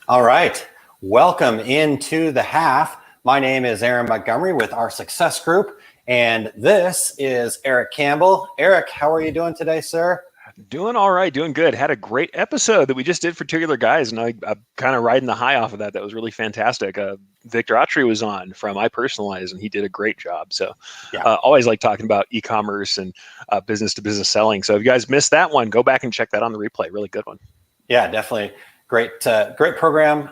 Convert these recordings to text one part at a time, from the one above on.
All right. Welcome into the half. My name is Aaron Montgomery with our success group, and this is Erich Campbell. Erich, how are you doing today, sir? Doing all right, doing good. Had a great episode that we just did for Tubular Guys, and I'm kind of riding the high off of that. That was really fantastic. Victor Autry was on from iPersonalize, and he did a great job. So always like talking about e-commerce and business-to-business selling. So if you guys missed that one, go back and check that on the replay. Really good one. Yeah, definitely. Great program.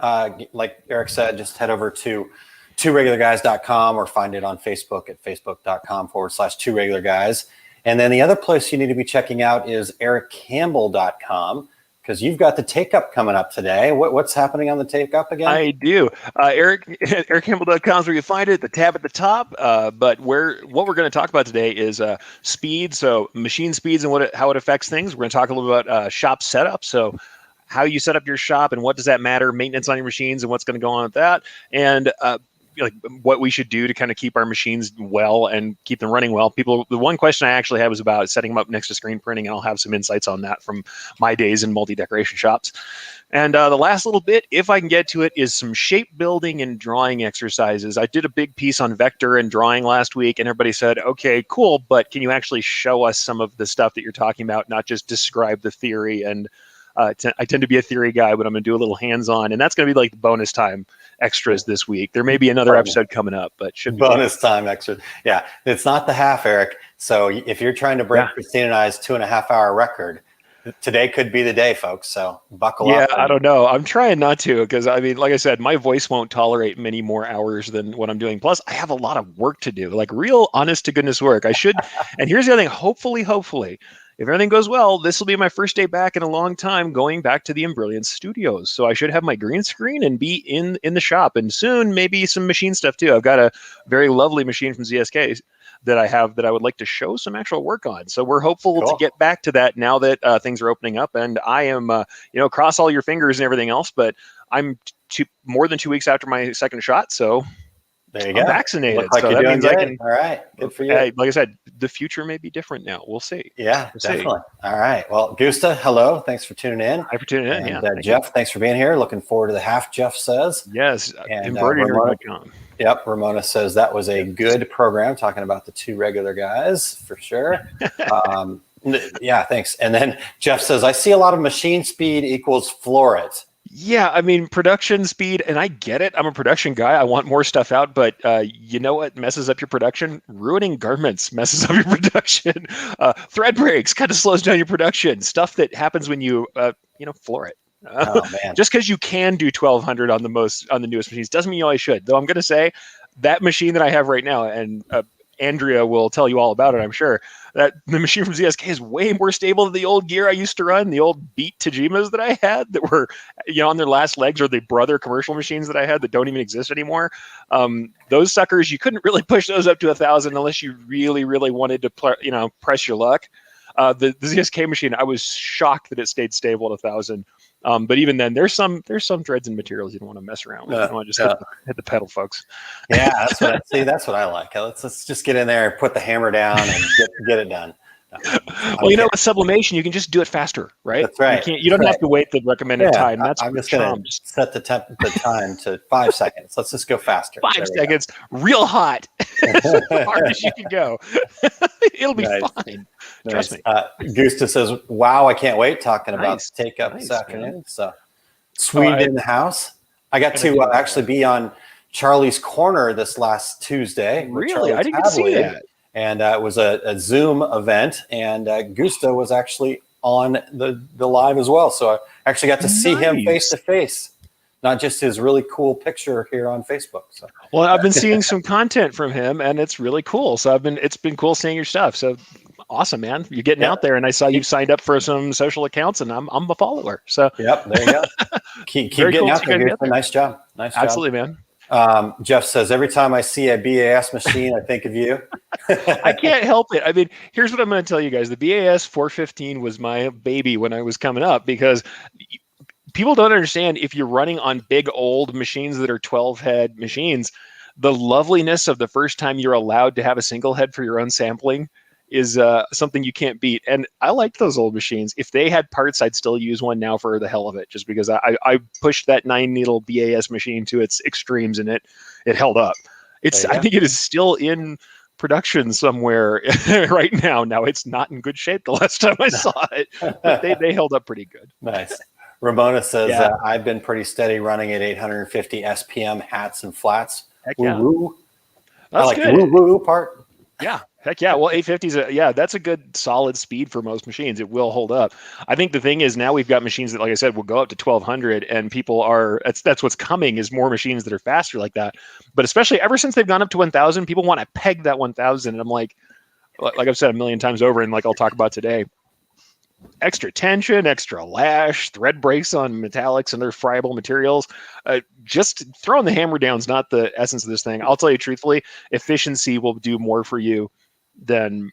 Like Erich said, just head over to tworegularguys.com or find it on Facebook at facebook.com/tworegularguys. And then the other place you need to be checking out is erichcampbell.com, because you've got the Take Up coming up today. What's happening on the Take Up again? I do. Erichcampbell.com is where you find it, the tab at the top. But what we're going to talk about today is speed, so machine speeds and how it affects things. We're going to talk a little about shop setup, so how you set up your shop and what does that matter, maintenance on your machines and what's going to go on with that, and like what we should do to kind of keep our machines well and keep them running well. The one question I actually had was about setting them up next to screen printing, and I'll have some insights on that from my days in multi-decoration shops. And the last little bit, if I can get to it, is some shape building and drawing exercises. I did a big piece on vector and drawing last week, and everybody said, okay, cool, but can you actually show us some of the stuff that you're talking about, not just describe the theory? And I tend to be a theory guy, but I'm going to do a little hands-on, and that's going to be like the bonus time extras this week. There may be another episode coming up, but should be bonus time extras. Yeah, it's not the half, Erich. So if you're trying to break Christine and I's 2.5 hour record, today could be the day, folks. So buckle up. Yeah, I don't know. I'm trying not to, because I mean, like I said, my voice won't tolerate many more hours than what I'm doing. Plus, I have a lot of work to do, like real honest to goodness work. I should. And here's the other thing. Hopefully, if everything goes well, this will be my first day back in a long time going back to the Brilliant Studios. So I should have my green screen and be in the shop, and soon maybe some machine stuff too. I've got a very lovely machine from ZSK that I have that I would like to show some actual work on. So we're hopeful to get back to that now that things are opening up. And I am, cross all your fingers and everything else, but I'm more than 2 weeks after my second shot. So there you go. I'm vaccinated. Like so that means good. I can. All right. Good for you. Like I said, the future may be different now. We'll see. Yeah, definitely. All right. Well, Gusta, hello. Thanks for tuning in. Hi for tuning in. And, Jeff, thanks for being here. Looking forward to the half, Jeff says. Yes. And Ramona says that was a good program, talking about the two regular guys for sure. Yeah, thanks. And then Jeff says, I see a lot of machine speed equals floor it. Yeah, I mean, production speed, and I get it. I'm a production guy. I want more stuff out, but you know what messes up your production? Ruining garments messes up your production. Thread breaks kind of slows down your production. Stuff that happens when you, floor it. Just because you can do 1200 on the newest machines doesn't mean you always should. Though I'm going to say that machine that I have right now, and Andrea will tell you all about it, I'm sure, that the machine from ZSK is way more stable than the old gear I used to run, the old Beat Tajimas that I had that were, on their last legs, or the brother commercial machines that I had that don't even exist anymore. Those suckers, you couldn't really push those up to 1,000 unless you really, really wanted to, press your luck. The ZSK machine, I was shocked that it stayed stable at 1,000. But even then, there's some threads and materials you don't want to mess around with. You want to just hit the pedal, folks. Yeah, that's what I like. Let's just get in there, put the hammer down, and get it done. Well, with sublimation, you can just do it faster, right? That's right. You don't have to wait the recommended time. I'm just going to set the time to 5 seconds. Let's just go faster. 5 seconds, real hot, as hard as you can go. It'll be fine. Trust me. Gusta says, "Wow, I can't wait." Talking about Take Up this afternoon. Man. So Swede in the house. I got to actually be on Charlie's Corner this last Tuesday. Really, I didn't see that. And it was a Zoom event, and Gusta was actually on the live as well. So I actually got to see him face to face, not just his really cool picture here on Facebook. So, well, I've been seeing some content from him, and it's really cool. So it's been cool seeing your stuff. So awesome, man! You're getting out there, and I saw you signed up for some social accounts, and I'm a follower. So there you go. keep getting out there. Nice job. Absolutely, man. Jeff says, every time I see a BAS machine, I think of you. I can't help it. I mean, here's what I'm going to tell you guys. The BAS 415 was my baby when I was coming up, because people don't understand, if you're running on big old machines that are 12 head machines, the loveliness of the first time you're allowed to have a single head for your own sampling is something you can't beat. And I liked those old machines. If they had parts, I'd still use one now for the hell of it, just because I pushed that 9-needle BAS machine to its extremes, and it held up. I think it is still in production somewhere right now. Now it's not in good shape the last time I saw it, but they held up pretty good. Nice. Ramona says, I've been pretty steady running at 850 SPM hats and flats. Heck yeah. Woo-woo. That's I like good. the woo-woo part. Yeah. Heck yeah. Well, 850s, that's a good solid speed for most machines. It will hold up. I think the thing is now we've got machines that, like I said, will go up to 1200, and people that's what's coming, is more machines that are faster like that. But especially ever since they've gone up to 1000, people want to peg that 1000. And I'm like I've said a million times over, and like I'll talk about today, extra tension, extra lash, thread breaks on metallics and their friable materials. Just throwing the hammer down is not the essence of this thing. I'll tell you truthfully, efficiency will do more for you than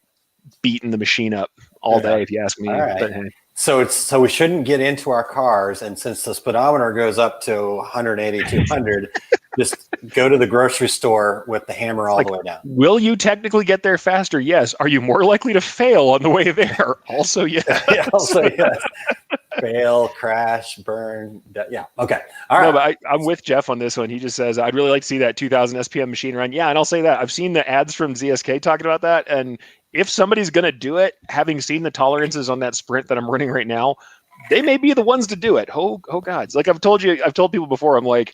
beating the machine up all day, if you ask me. Right. But hey. So we shouldn't get into our cars, and since the speedometer goes up to 180, 200, just go to the grocery store with the hammer all the way down. Will you technically get there faster? Yes. Are you more likely to fail on the way there? Also, yes. Yeah, also yes. Fail, crash, burn. Yeah. Okay. All right. No, but I'm with Jeff on this one. He just says, I'd really like to see that 2000 SPM machine run. Yeah, and I'll say that. I've seen the ads from ZSK talking about that. And if somebody's going to do it, having seen the tolerances on that Sprint that I'm running right now, they may be the ones to do it. Oh gods. Like I've told people before, I'm like,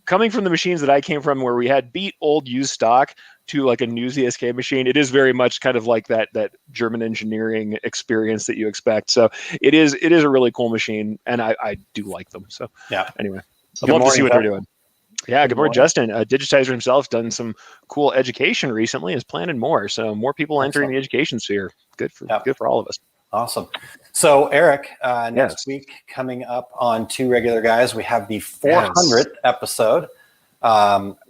coming from the machines that I came from where we had beat old used stock to like a new ZSK machine, it is very much kind of like that German engineering experience that you expect. So it is a really cool machine, and I do like them. So yeah. Anyway, I'd love to see what they're doing. Yeah, good morning, Justin. Digitizer himself done some cool education recently, is planning more. So more people entering the education sphere. Good for all of us. Awesome. So Eric, next week coming up on Two Regular Guys, we have the 400th episode.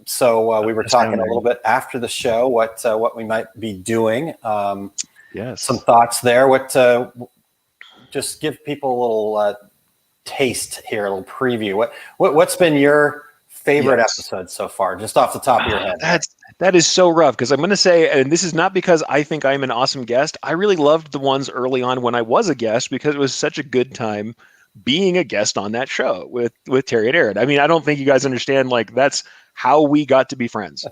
So we were talking a little bit after the show what we might be doing. Some thoughts there. Just give people a little taste here, a little preview. What's been your favorite episode so far, just off the top of your head? That is so rough, because I'm going to say, and this is not because I think I'm an awesome guest. I really loved the ones early on when I was a guest, because it was such a good time being a guest on that show with Terry and Aaron. I mean, I don't think you guys understand, like, that's how we got to be friends.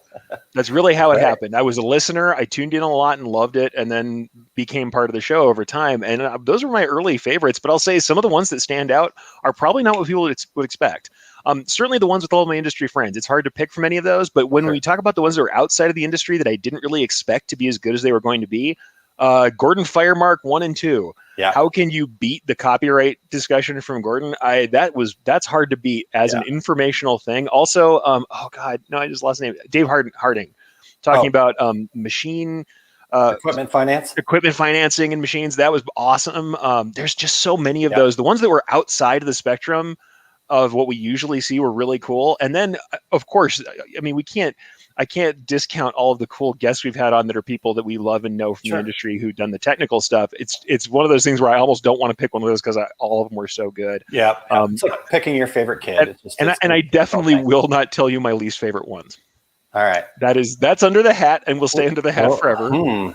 That's really how it happened. I was a listener. I tuned in a lot and loved it, and then became part of the show over time. And those were my early favorites, but I'll say some of the ones that stand out are probably not what people would expect. Certainly the ones with all my industry friends. It's hard to pick from any of those, but when we talk about the ones that are outside of the industry that I didn't really expect to be as good as they were going to be, Gordon Firemark 1 and 2. Yeah. How can you beat the copyright discussion from Gordon? That's hard to beat as an informational thing. Also, I just lost the name. Dave Harding talking about machine equipment financing and machines. That was awesome. There's just so many of those. The ones that were outside of the spectrum of what we usually see were really cool. And then, of course, I mean, I can't discount all of the cool guests we've had on that are people that we love and know from the industry who've done the technical stuff. It's one of those things where I almost don't want to pick one of those because all of them were so good. Yeah. It's like picking your favorite kid. And I definitely will not tell you my least favorite ones. All right. That's under the hat and will stay under the hat forever.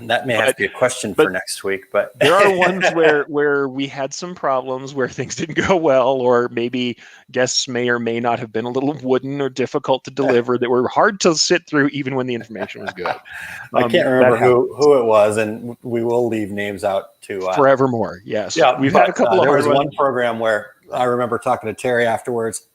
That may have to be a question for next week, but there are ones where we had some problems, where things didn't go well, or maybe guests may or may not have been a little wooden or difficult to deliver, that were hard to sit through even when the information was good. I can't remember who it was, and we will leave names out to forevermore. Yes. Yeah, we've had a couple of there was one program where I remember talking to Terry afterwards.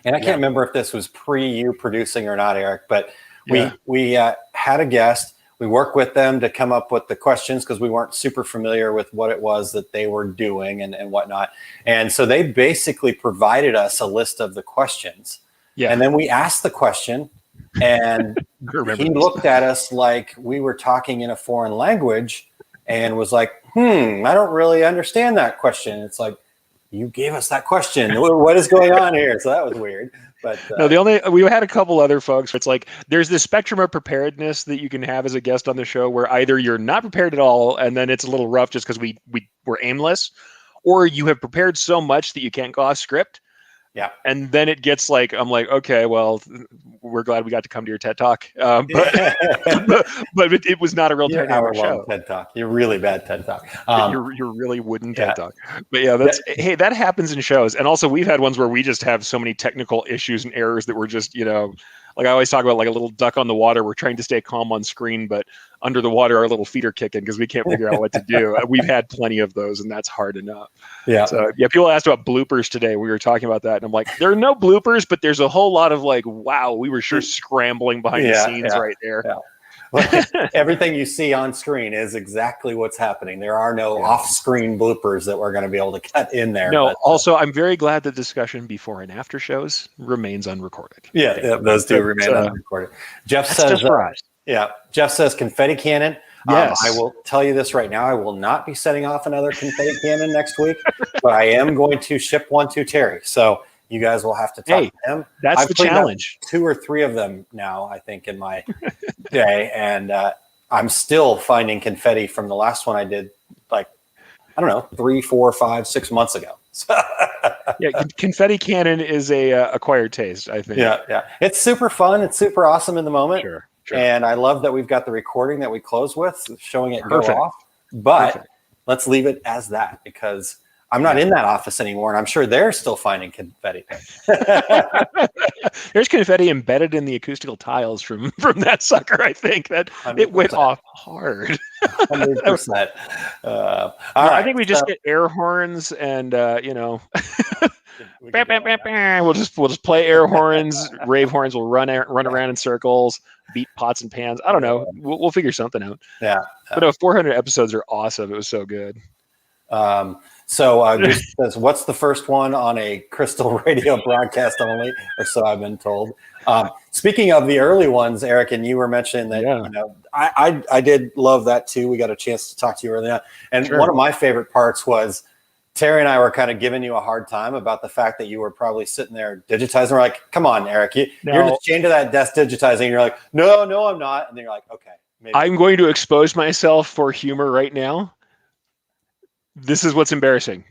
And I can't remember if this was you producing or not, Eric, but we had a guest. We worked with them to come up with the questions because we weren't super familiar with what it was that they were doing and whatnot. And so they basically provided us a list of the questions. Yeah. And then we asked the question, and he looked at us like we were talking in a foreign language and was like, I don't really understand that question. It's like, you gave us that question. What is going on here? So that was weird. But no, we had a couple other folks. It's like there's this spectrum of preparedness that you can have as a guest on the show, where either you're not prepared at all, and then it's a little rough just because we were aimless, or you have prepared so much that you can't go off script. Yeah. And then it gets like, I'm like, okay, well, we're glad we got to come to your TED Talk. But it was not a real dynamic show. TED Talk. You're really bad TED Talk. You're really wooden TED Talk. But yeah, hey, that happens in shows. And also we've had ones where we just have so many technical issues and errors that we're just, like I always talk about, like a little duck on the water. We're trying to stay calm on screen, but under the water, our little feet are kicking because we can't figure out what to do. We've had plenty of those, and that's hard enough. Yeah. So yeah, people asked about bloopers today. We were talking about that, and I'm like, there are no bloopers, but there's a whole lot of like, wow, we were sure scrambling behind the scenes right there. Yeah. Everything you see on screen is exactly what's happening. There are no off-screen bloopers that we're going to be able to cut in there. No, also, I'm very glad the discussion before and after shows remains unrecorded. Yeah, those do remain unrecorded. Jeff says, Jeff says confetti cannon. Yes. I will tell you this right now. I will not be setting off another confetti cannon next week, but I am going to ship one to Terry. So you guys will have to talk to him. That's the challenge. 2 or 3 of them now, I think, in my day. And I'm still finding confetti from the last one I did, like, I don't know, 3, 4, 5, 6 months ago. Yeah, confetti cannon is a acquired taste, I think. Yeah. It's super fun. It's super awesome in the moment. Sure. And I love that we've got the recording that we close with, showing it go off. But let's leave it as that, because I'm not in that office anymore, and I'm sure they're still finding confetti. There's confetti embedded in the acoustical tiles from that sucker. I think that 100%. It went off hard. 100%. I think we just get air horns and we'll just play air horns. Rave horns will run around in circles, beat pots and pans. I don't know. We'll figure something out. Yeah. But no, 400 episodes are awesome. It was so good. So Goose says, what's the first one on a crystal radio broadcast only? Or so I've been told. Speaking of the early ones, Eric, and you were mentioning that, I did love that too. We got a chance to talk to you early on. And one of my favorite parts was Terry and I were kind of giving you a hard time about the fact that you were probably sitting there digitizing. We're like, come on, Eric, you're just chained to that desk digitizing. And you're like, no, I'm not. And then you're like, okay. Maybe. I'm going to expose myself for humor right now. This is what's embarrassing.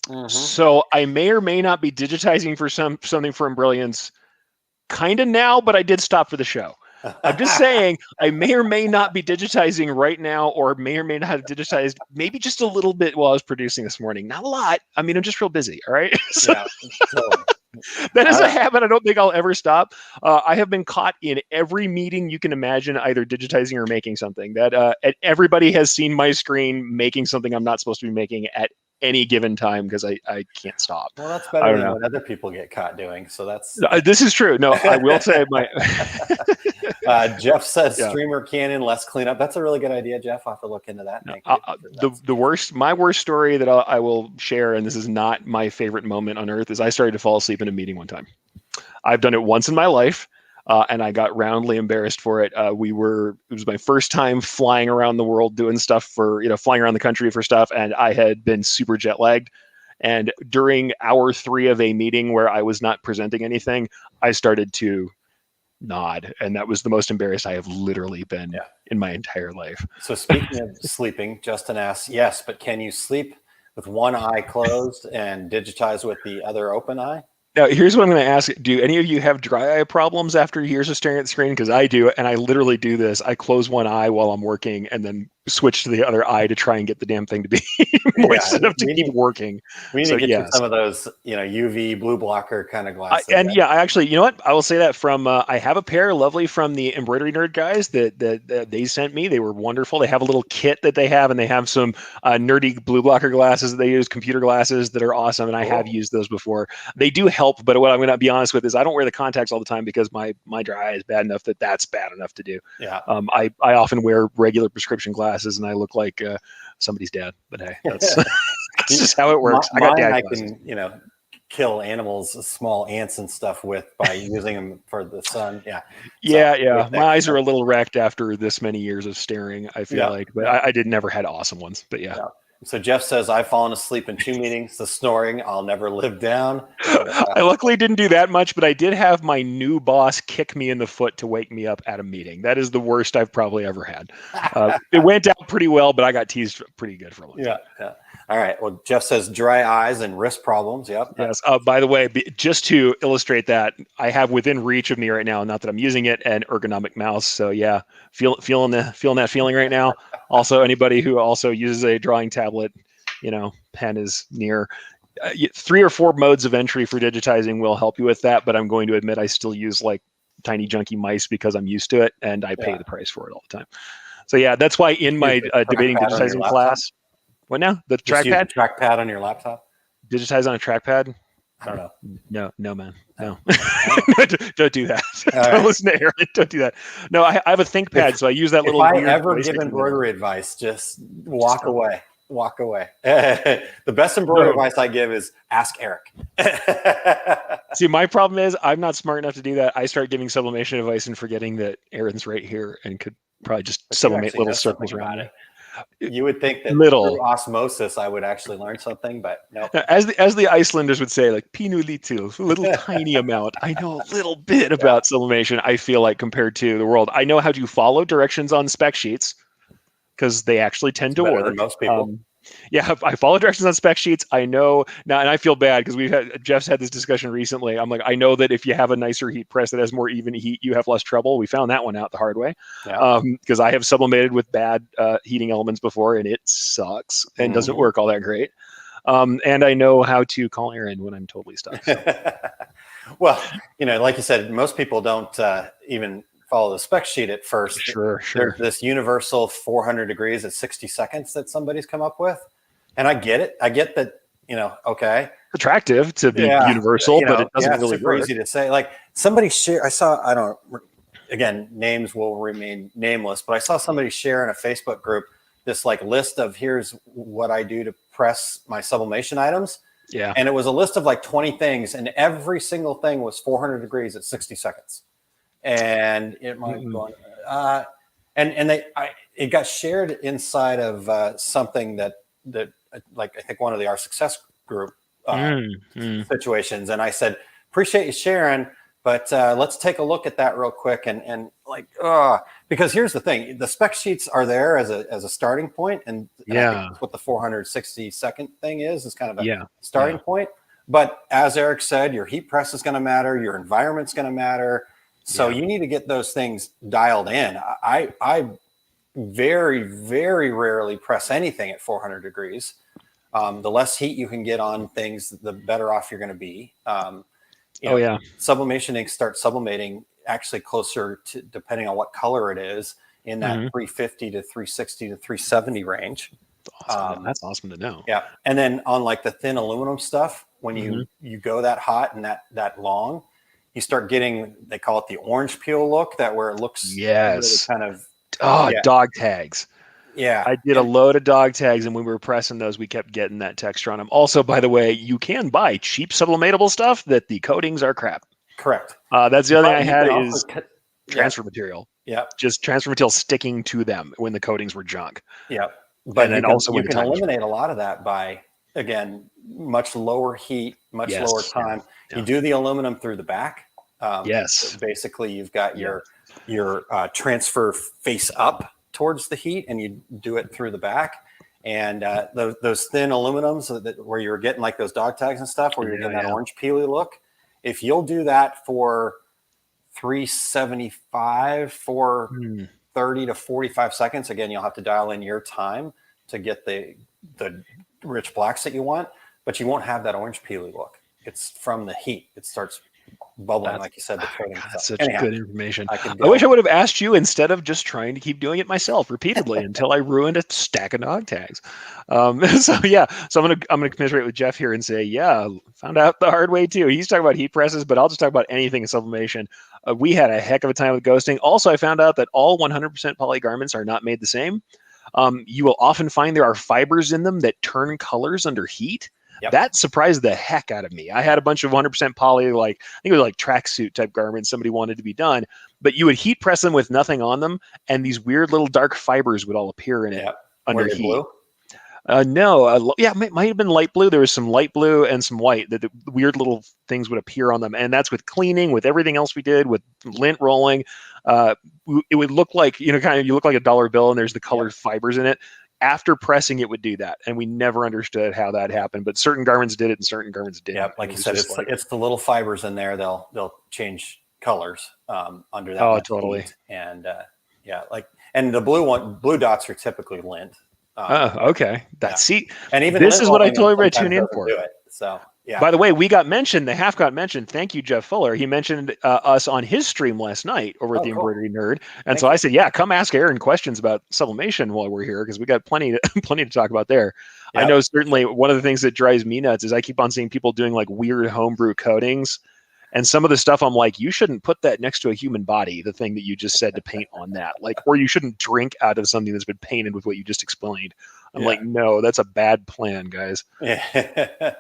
Mm-hmm. So I may or may not be digitizing for something from Brilliance kind of now, but I did stop for the show. I'm just saying I may or may not be digitizing right now, or may or may not have digitized maybe just a little bit while I was producing this morning. Not a lot. I mean, I'm just real busy. All right. That is a habit I don't think I'll ever stop. I have been caught in every meeting you can imagine, either digitizing or making something. That everybody has seen my screen making something I'm not supposed to be making at any given time because I can't stop. Well, that's better than what other people get caught doing. So that's this is true. No, I will say my Jeff says streamer cannon, less cleanup. That's a really good idea, Jeff. I'll have to look into that. My worst story that I will share, and this is not my favorite moment on earth, is I started to fall asleep in a meeting one time. I've done it once in my life. And I got roundly embarrassed for it. It was my first time flying around the world doing stuff flying around the country for stuff. And I had been super jet lagged. And during hour 3 of a meeting where I was not presenting anything, I started to nod. And that was the most embarrassed I have literally been in my entire life. So speaking of sleeping, Justin asks, yes, but can you sleep with one eye closed and digitize with the other open eye? Now, here's what I'm going to ask. Do any of you have dry eye problems after years of staring at the screen? Because I do, and I literally do this. I close one eye while I'm working and then switch to the other eye to try and get the damn thing to be moist enough to keep working. We need to get you some of those, UV blue blocker kind of glasses. I actually, you know what? I will say that from, I have a pair lovely from the Embroidery Nerd guys that they sent me. They were wonderful. They have a little kit that they have, and they have some nerdy blue blocker glasses that they use, computer glasses that are awesome. And I have used those before. They do help, but what I'm going to be honest with is I don't wear the contacts all the time because my dry eye is bad enough that's bad enough to do. Yeah. I often wear regular prescription glasses and I look like somebody's dad, but hey, that's just how it works. I got dad glasses. I can, kill animals, small ants and stuff with by using them for the sun. Yeah. My eyes are a little wrecked after this many years of staring, I feel like, but I never had awesome ones, but yeah. So Jeff says, I've fallen asleep in 2 meetings. The snoring, I'll never live down. I luckily didn't do that much, but I did have my new boss kick me in the foot to wake me up at a meeting. That is the worst I've probably ever had. It went out pretty well, but I got teased pretty good for a long time. Yeah. All right. Well, Jeff says dry eyes and wrist problems. Yep. Yes. By the way, just to illustrate that, I have within reach of me right now, not that I'm using it, an ergonomic mouse. So yeah, feeling that feeling right now. Also, anybody who also uses a drawing tablet, pen is near. 3 or 4 modes of entry for digitizing will help you with that, but I'm going to admit I still use like tiny junky mice because I'm used to it and I pay the price for it all the time. So yeah, that's why in my debating digitizing class. What now? The Just use trackpad? the trackpad on your laptop? Digitize on a trackpad? I don't know. No, man. No. Don't do that. Don't listen to Aaron. Don't do that. No, I have a ThinkPad, so I use that little If I weird ever joystick give in the embroidery advice, just walk away. Walk away. The best embroidery advice I give is ask Eric. See, my problem is I'm not smart enough to do that. I start giving sublimation advice and forgetting that Aaron's right here and could probably just sublimate little circles around it. You would think that through osmosis I would actually learn something, but no. As the Icelanders would say, like pinu litil, a little tiny amount. I know a little bit about sublimation. I feel like compared to the world, I know how to follow directions on spec sheets because they actually tend to work. Than most people. Yeah, I follow directions on spec sheets. I know now, and I feel bad because Jeff's had this discussion recently. I'm like, I know that if you have a nicer heat press that has more even heat, you have less trouble. We found that one out the hard way because I have sublimated with bad heating elements before, and it sucks and doesn't work all that great. And I know how to call Aaron when I'm totally stuck. So. Well, like you said, most people don't even follow the spec sheet at first. Sure. There's this universal 400 degrees at 60 seconds that somebody's come up with. And I get it. I get that, okay. Attractive to be universal, but it doesn't really super work. Easy to say. Like somebody again, names will remain nameless, but I saw somebody share in a Facebook group this like list of here's what I do to press my sublimation items. Yeah. And it was a list of like 20 things and every single thing was 400 degrees at 60 seconds. And it might go on, it got shared inside of something that like I think one of our success group situations, and I said appreciate you sharing, but let's take a look at that real quick and because here's the thing, the spec sheets are there as a starting point, and I think that's what the 460 second thing is kind of a starting point. But as Eric said, your heat press is going to matter, your environment's going to matter. So you need to get those things dialed in. I very, very rarely press anything at 400 degrees. The less heat you can get on things, the better off you're going to be. Sublimation inks start sublimating actually closer to, depending on what color it is, in that 350 to 360 to 370 range. Awesome. That's awesome to know. Yeah. And then on like the thin aluminum stuff, when you go that hot and that long, you start getting, they call it the orange peel look, that where it looks really kind of dog tags. Yeah. I did a load of dog tags, and when we were pressing those, we kept getting that texture on them. Also, by the way, you can buy cheap sublimatable stuff that the coatings are crap. Correct. That's the other thing I had is transfer material. Yeah. Just transfer material sticking to them when the coatings were junk. Yeah. But then you can eliminate a lot of that by, again, much lower heat, much lower time. Yeah. You do the aluminum through the back. So basically, you've got your transfer face up towards the heat, and you do it through the back. And those thin aluminums where you're getting like those dog tags and stuff, where you're getting that orange peely look. If you'll do that for 375 for 30 to 45 seconds, again, you'll have to dial in your time to get the rich blacks that you want, but you won't have that orange peely look. It's from the heat. It starts bubbling, like you said, the coating. That's such good information. I wish I would have asked you instead of just trying to keep doing it myself repeatedly until I ruined a stack of dog tags. So I'm gonna commiserate with Jeff here and say, found out the hard way too. He's talking about heat presses, but I'll just talk about anything in sublimation. We had a heck of a time with ghosting. Also, I found out that all 100% poly garments are not made the same. You will often find there are fibers in them that turn colors under heat. Yep. That surprised the heck out of me. I had a bunch of 100% poly, like I think it was like tracksuit type garments somebody wanted to be done, but you would heat press them with nothing on them, and these weird little dark fibers would all appear in it under heat. Blue? It might have been light blue. There was some light blue and some white. The weird little things would appear on them, and that's with cleaning, with everything else we did, with lint rolling. It would look like you look like a dollar bill, and there's the colored fibers in it. after pressing it would do that, and we never understood how that happened. But certain garments did it, and certain garments didn't. Yeah, like you said, it's the little fibers in there. They'll change colors under that much totally. heat. And and the blue dots are typically lint. Okay. and even this is what I told everybody to tune in for. Do it. So yeah. By the way, we got mentioned. The half got mentioned. Thank you, Jeff Fuller. He mentioned us on his stream last night over at the Embroidery Nerd, and I said, "Yeah, come ask Aaron questions about sublimation while we're here because we got plenty to talk about there." Yep. I know certainly one of the things that drives me nuts is I keep on seeing people doing like weird homebrew coatings, and some of the stuff I'm like, you shouldn't put that next to a human body. The thing that you just said to paint on that, or you shouldn't drink out of something that's been painted with what you just explained. I'm like, no, that's a bad plan, guys. Yeah.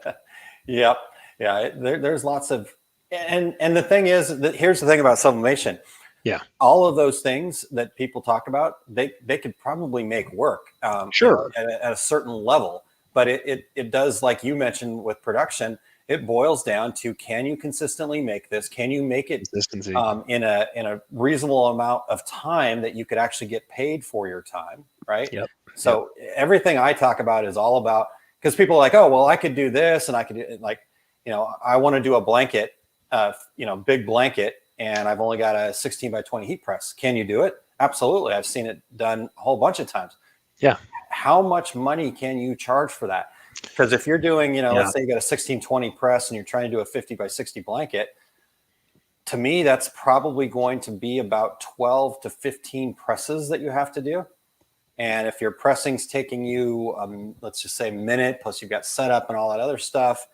Yep. Yeah. There's lots of, and the thing is that here's the thing about sublimation. Yeah. All of those things that people talk about, they could probably make work. Sure. At a certain level, but it does, like you mentioned with production, it boils down to, can you consistently make this? Can you make it in a reasonable amount of time that you could actually get paid for your time? Right. Yep. So everything I talk about is all about, because people are like, oh, well, I could do this and I could do I want to do a blanket, big blanket, and I've only got a 16 by 20 heat press. Can you do it? Absolutely. I've seen it done a whole bunch of times. Yeah. How much money can you charge for that? Because if you're doing, let's say you got a 1620 press and you're trying to do a 50 by 60 blanket, to me, that's probably going to be about 12 to 15 presses that you have to do. And if your pressing's taking you, let's just say a minute, plus you've got setup and all that other stuff.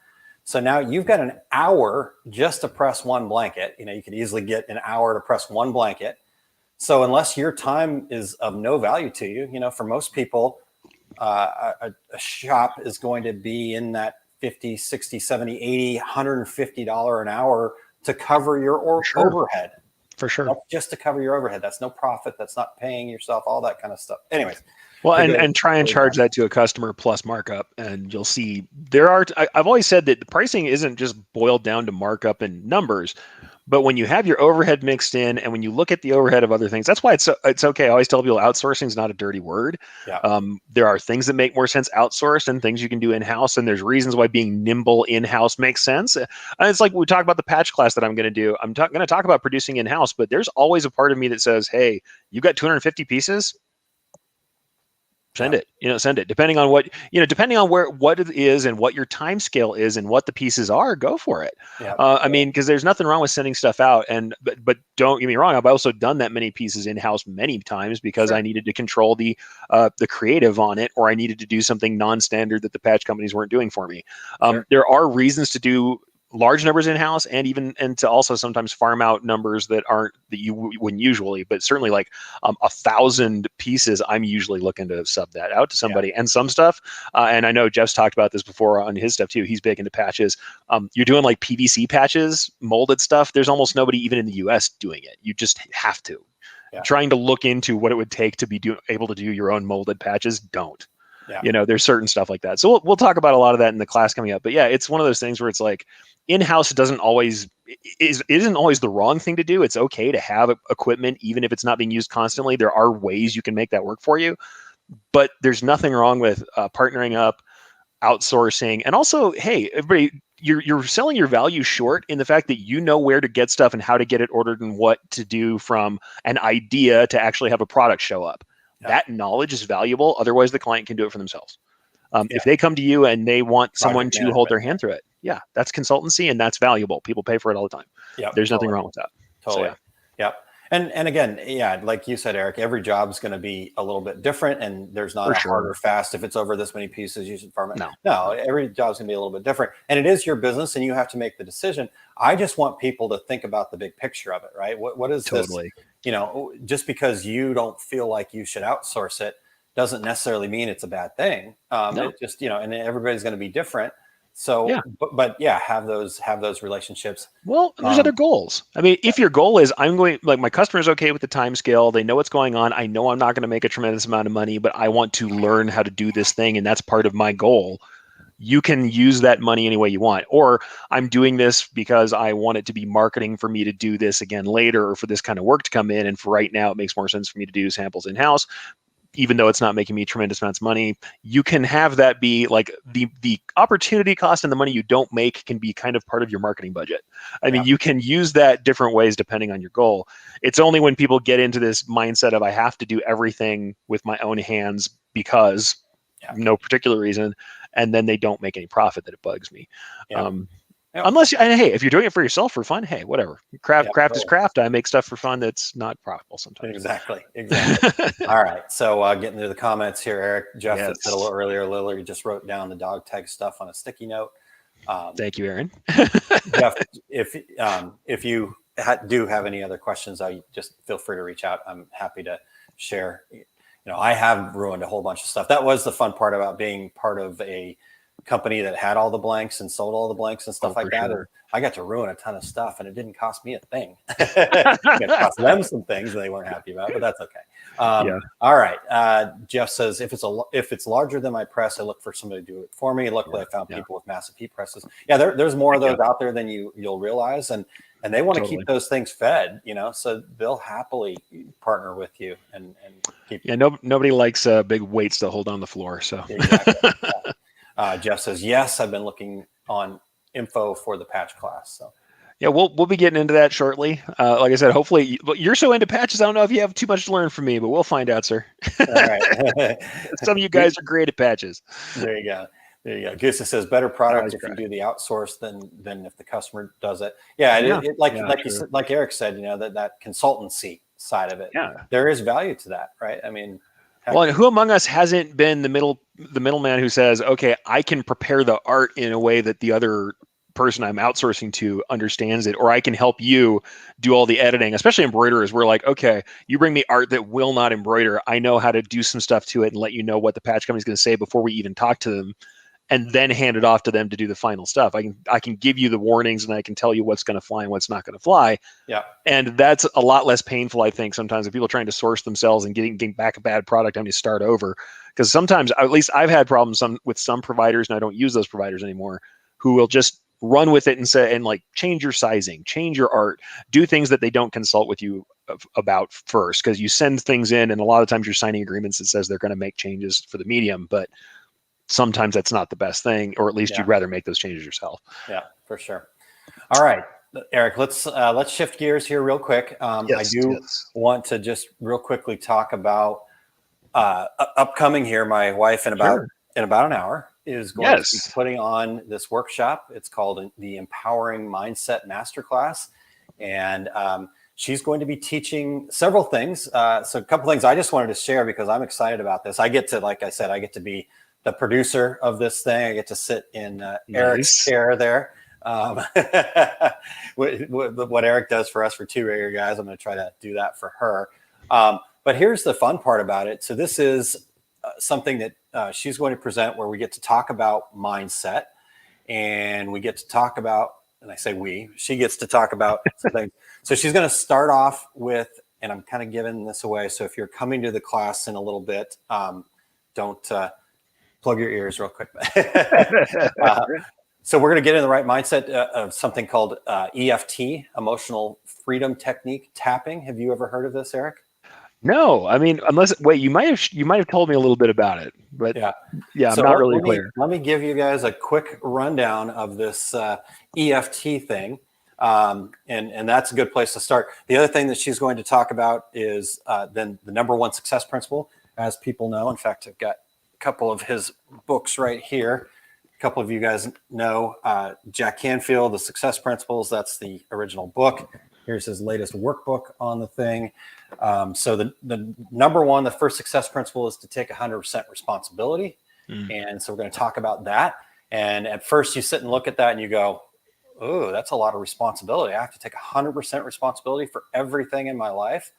So now you've got an hour just to press one blanket. You could easily get an hour to press one blanket. So unless your time is of no value to you, for most people, a shop is going to be in that $50, $60, $70, $80, $150 an hour to cover your overhead. For sure. That's just to cover your overhead. That's no profit. That's not paying yourself, all that kind of stuff. Anyways. Well, and try and charge that to a customer plus markup. And you'll see I've always said that the pricing isn't just boiled down to markup and numbers, but when you have your overhead mixed in and when you look at the overhead of other things, that's why it's okay. I always tell people outsourcing is not a dirty word. Yeah. There are things that make more sense outsourced and things you can do in-house. And there's reasons why being nimble in-house makes sense. And it's like we talk about the patch class that I'm going to do. I'm going to talk about producing in-house, but there's always a part of me that says, hey, you got 250 pieces? Send it, depending on what it is and what your time scale is and what the pieces are, go for it. Yeah. Because there's nothing wrong with sending stuff out. But don't get me wrong. I've also done that many pieces in-house many times because I needed to control the creative on it, or I needed to do something non-standard that the patch companies weren't doing for me. There are reasons to do large numbers in-house and to also sometimes farm out numbers that you wouldn't usually, but certainly like 1,000 pieces, I'm usually looking to sub that out to somebody. And some stuff, and I know Jeff's talked about this before on his stuff too, he's big into patches. You're doing like PVC patches, molded stuff. There's almost nobody even in the US doing it. You just have to. Trying to look into what it would take to be able to do your own molded patches, don't. There's certain stuff like that. So we'll talk about a lot of that in the class coming up. But yeah, it's one of those things where it's like in-house isn't always the wrong thing to do. It's okay to have equipment, even if it's not being used constantly. There are ways you can make that work for you. But there's nothing wrong with partnering up, outsourcing, and also, hey, everybody, you're selling your value short in the fact that you know where to get stuff and how to get it ordered and what to do from an idea to actually have a product show up. That knowledge is valuable. Otherwise, the client can do it for themselves. If they come to you and they want someone to hold their hand through it, that's consultancy and that's valuable. People pay for it all the time. There's nothing wrong with that. Totally. So, And again, like you said, Eric, every job is going to be a little bit different, and there's not hard or fast. If it's over this many pieces, you should farm it. No, every job is going to be a little bit different, and it is your business, and you have to make the decision. I just want people to think about the big picture of it, right? What is this? Just because you don't feel like you should outsource it doesn't necessarily mean it's a bad thing. It just, and everybody's going to be different. So, have those relationships. Well, there's other goals. I mean, if your goal is my customer's okay with the time scale, they know what's going on. I know I'm not going to make a tremendous amount of money, but I want to learn how to do this thing. And that's part of my goal. You can use that money any way you want. Or I'm doing this because I want it to be marketing for me to do this again later, or for this kind of work to come in. And for right now, it makes more sense for me to do samples in-house. even though it's not making me tremendous amounts of money, you can have that be like the opportunity cost and the money you don't make can be kind of part of your marketing budget. I mean, you can use that different ways depending on your goal. It's only when people get into this mindset of I have to do everything with my own hands because no particular reason, and then they don't make any profit that it bugs me. Unless, and hey, if you're doing it for yourself for fun, hey, whatever. Craft is craft. I make stuff for fun that's not profitable sometimes. Exactly. All right. So getting to the comments here, Eric, Jeff had said a little earlier, Lily just wrote down the dog tag stuff on a sticky note. Thank you, Aaron. Jeff, if you do have any other questions, I just feel free to reach out. I'm happy to share. I have ruined a whole bunch of stuff. That was the fun part about being part of a company that had all the blanks and sold all the blanks and stuff like that. Sure. I got to ruin a ton of stuff, and it didn't cost me a thing. It cost them some things they weren't happy about, but that's okay. All right. Jeff says if it's larger than my press, I look for somebody to do it for me. Luckily, I found people with massive heat presses. There's more of those out there than you'll realize, and they want to keep those things fed. So they'll happily partner with you and keep. Nobody likes big weights to hold on the floor. So exactly. Jeff says, yes, I've been looking on info for the patch class. So we'll be getting into that shortly. Like I said, hopefully you're so into patches. I don't know if you have too much to learn from me, but we'll find out, sir. All right. Some of you guys are great at patches. There you go. Goose says better product if you do the outsource than if the customer does it. Like Eric said, that consultancy side of it. There is value to that, right? I mean, well, and who among us hasn't been the middleman who says, okay, I can prepare the art in a way that the other person I'm outsourcing to understands it, or I can help you do all the editing, especially embroiderers. We're like, okay, you bring me art that will not embroider. I know how to do some stuff to it and let you know what the patch company's going to say before we even talk to them, and then hand it off to them to do the final stuff. I can give you the warnings, and I can tell you what's going to fly and what's not going to fly. Yeah. And that's a lot less painful, I think, sometimes if people are trying to source themselves and getting back a bad product, having to start over. Because sometimes, at least I've had problems with some providers, and I don't use those providers anymore, who will just run with it and say, and like, change your sizing, change your art, do things that they don't consult with you about first. Because you send things in, and a lot of times you're signing agreements that says they're going to make changes for the medium, but sometimes that's not the best thing, or at least you'd rather make those changes yourself. Yeah, for sure. All right, Eric, let's shift gears here real quick. I do want to just real quickly talk about upcoming here. My wife in about an hour is going to be putting on this workshop. It's called the Empowering Mindset Masterclass. And she's going to be teaching several things. So a couple things I just wanted to share because I'm excited about this. I get to, like I said, I get to be the producer of this thing. I get to sit in Eric's chair there. What Eric does for us for two regular guys, I'm going to try to do that for her. But here's the fun part about it. So this is something that she's going to present where we get to talk about mindset, and we get to talk about, and I say she gets to talk about some things. So she's going to start off with, and I'm kind of giving this away. So if you're coming to the class in a little bit, don't plug your ears real quick. So we're going to get in the right mindset of something called EFT, Emotional Freedom Technique Tapping. Have you ever heard of this, Eric? No, I mean, you might have told me a little bit about it, but I'm so not really clear. Let me give you guys a quick rundown of this EFT thing. And that's a good place to start. The other thing that she's going to talk about is then the number one success principle, as people know. In fact, I've got a couple of his books right here. A couple of you guys know Jack Canfield, The Success Principles. That's the original book. Here's his latest workbook on the thing. So the number one, the first success principle is to take 100% responsibility. And so we're going to talk about that. And at first you sit and look at that and you go, oh, that's a lot of responsibility. I have to take 100% responsibility for everything in my life.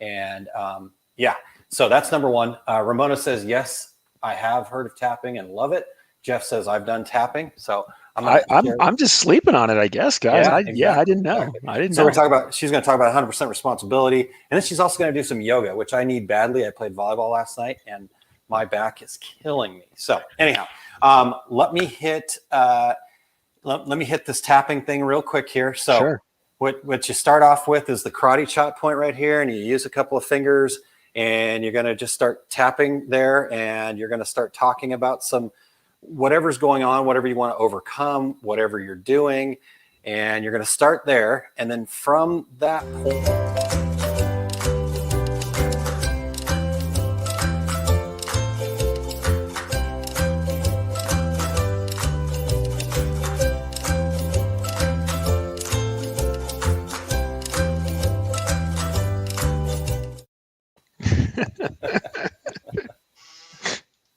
And so that's number one. Ramona says, yes, I have heard of tapping and love it. Jeff says, I've done tapping. So I'm just sleeping on it, I guess, guys. I didn't know. Exactly. I didn't know. So she's going to talk about 100% responsibility. And then she's also going to do some yoga, which I need badly. I played volleyball last night and my back is killing me. So anyhow, let me hit this tapping thing real quick here. So what you start off with is the karate chop point right here. And you use a couple of fingers and you're going to just start tapping there, and you're going to start talking about whatever's going on, whatever you want to overcome, whatever you're doing, and you're going to start there. And then from that point,